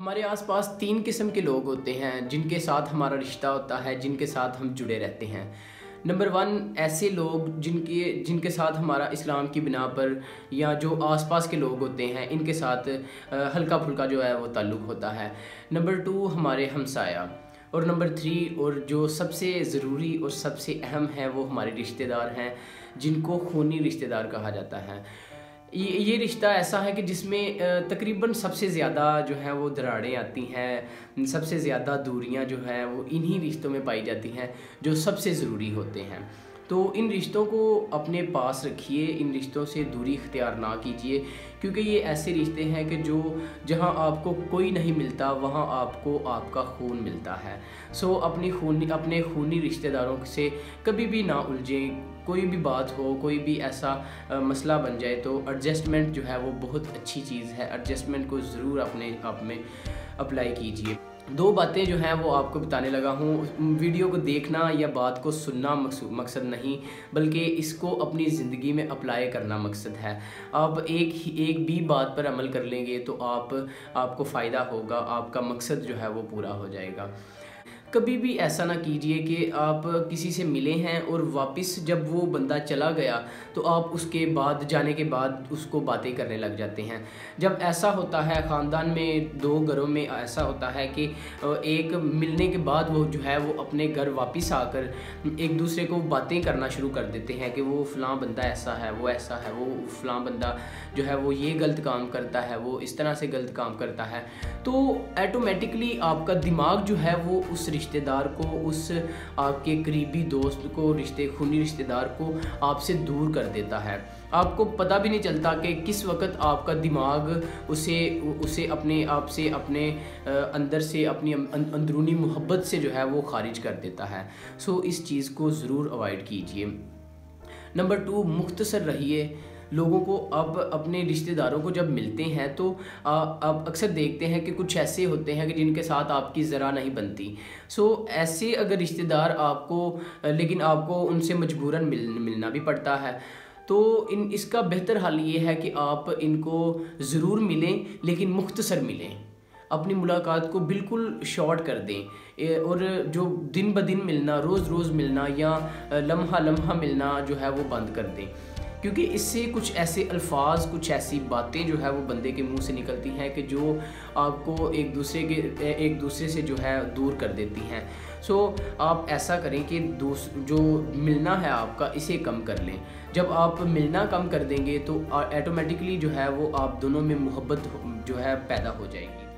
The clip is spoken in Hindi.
हमारे आसपास 3 किस्म के लोग होते हैं जिनके साथ हमारा रिश्ता होता है, जिनके साथ हम जुड़े रहते हैं। नंबर 1 ऐसे लोग जिनके साथ हमारा इस्लाम की बिना पर या जो आसपास के लोग होते हैं इनके साथ हल्का फुल्का जो है वो ताल्लुक़ होता है। नंबर 2 हमारे हमसाया, और नंबर 3 और जो सबसे ज़रूरी और सबसे अहम है वो हमारे रिश्तेदार हैं जिनको खूनी रिश्तेदार कहा जाता है। ये रिश्ता ऐसा है कि जिसमें तकरीबन सबसे ज़्यादा जो है वो दरारें आती हैं, सबसे ज़्यादा दूरियां जो है वो इन्हीं रिश्तों में पाई जाती हैं जो सबसे ज़रूरी होते हैं। तो इन रिश्तों को अपने पास रखिए, इन रिश्तों से दूरी इख्तियार ना कीजिए, क्योंकि ये ऐसे रिश्ते हैं कि जो जहां आपको कोई नहीं मिलता वहां आपको आपका खून मिलता है। सो अपने खूनी रिश्तेदारों से कभी भी ना उलझें। कोई भी बात हो, कोई भी ऐसा मसला बन जाए तो एडजस्टमेंट जो है वो बहुत अच्छी चीज़ है। एडजस्टमेंट को ज़रूर अपने आप में अप्लाई कीजिए। 2 बातें जो हैं वो आपको बताने लगा हूँ। वीडियो को देखना या बात को सुनना मकसद नहीं, बल्कि इसको अपनी ज़िंदगी में अप्लाई करना मकसद है। आप एक भी बात पर अमल कर लेंगे तो आपको फ़ायदा होगा, आपका मकसद जो है वो पूरा हो जाएगा। कभी भी ऐसा ना कीजिए कि आप किसी से मिले हैं और वापस जब वो बंदा चला गया तो आप उसके बाद जाने के बाद उसको बातें करने लग जाते हैं। जब ऐसा होता है ख़ानदान में, 2 घरों में ऐसा होता है कि एक मिलने के बाद वो जो है वो अपने घर वापस आकर एक दूसरे को बातें करना शुरू कर देते हैं कि वो फ़लाँ बंदा ऐसा है, वो ऐसा है, वो फ़लाँ बंदा जो है वो ये गलत काम करता है, वो इस तरह से गलत काम करता है। तो ऑटोमेटिकली आपका दिमाग जो है वो उस रिश्तेदार को, उस आपके करीबी दोस्त को, खूनी रिश्तेदार को आपसे दूर कर देता है। आपको पता भी नहीं चलता कि किस वक़्त आपका दिमाग उसे अपने आप से, अपने अंदर से, अपनी अंदरूनी मोहब्बत से जो है वो ख़ारिज कर देता है। सो इस चीज़ को ज़रूर अवॉइड कीजिए। नंबर 2 मुख्तसर रहिए। लोगों को अब अपने रिश्तेदारों को जब मिलते हैं तो आप अक्सर देखते हैं कि कुछ ऐसे होते हैं कि जिनके साथ आपकी ज़रा नहीं बनती। सो ऐसे अगर रिश्तेदार लेकिन आपको उनसे मजबूरन मिलना भी पड़ता है, तो इसका बेहतर हल ये है कि आप इनको ज़रूर मिलें, लेकिन मुख्तसर मिलें। अपनी मुलाकात को बिल्कुल शॉर्ट कर दें और जो दिन ब दिन मिलना, रोज़ मिलना या लम्हा मिलना जो है वो बंद कर दें, क्योंकि इससे कुछ ऐसे अल्फाज, कुछ ऐसी बातें जो है वो बंदे के मुंह से निकलती हैं कि जो आपको एक दूसरे से जो है दूर कर देती हैं। सो आप ऐसा करें कि जो मिलना है आपका, इसे कम कर लें। जब आप मिलना कम कर देंगे तो ऑटोमेटिकली जो है वो आप दोनों में मोहब्बत जो है पैदा हो जाएगी।